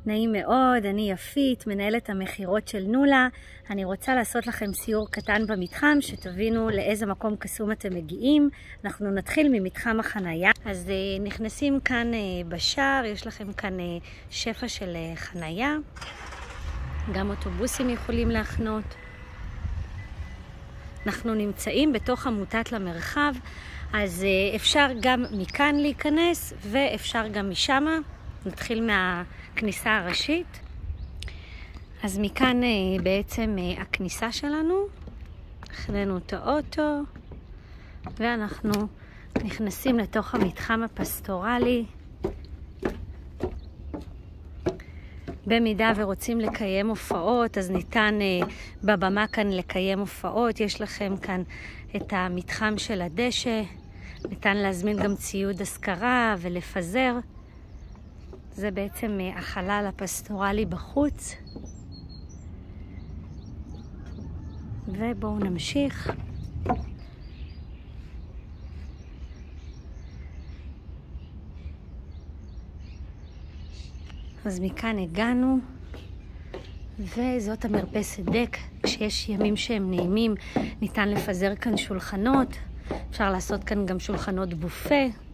נעים מאוד, אני יפית, מנהלת המחירות של נולה. אני רוצה לעשות לכם סיור קטן במתחם, שתבינו לאיזה מקום קסום אתם מגיעים. אנחנו נתחיל ממתחם החנייה. אז נכנסים כאן בשער, יש לכם כאן שפע של חנייה. גם אוטובוסים יכולים להחנות. אנחנו נמצאים בתוך עמותת למרחב, אז אפשר גם מכאן להיכנס ואפשר גם משם. נתחיל מהכניסה הראשית. אז מכאן בעצם הכניסה שלנו. הכננו את האוטו ואנחנו נכנסים לתוך המתחם הפסטורלי. במידה ורוצים לקיים הופעות, אז ניתן בבמה כאן לקיים הופעות. יש לכם כאן את המתחם של הדשא. ניתן להזמין גם ציוד השכרה ולפזר. זה בעצם החלל הפסטורלי בחוץ. ובואו נמשיך. אז מכאן הגענו, וזאת המרפסת דק. כשיש ימים שהם נעימים, ניתן לפזר כאן שולחנות. אפשר לעשות כאן גם שולחנות בופה.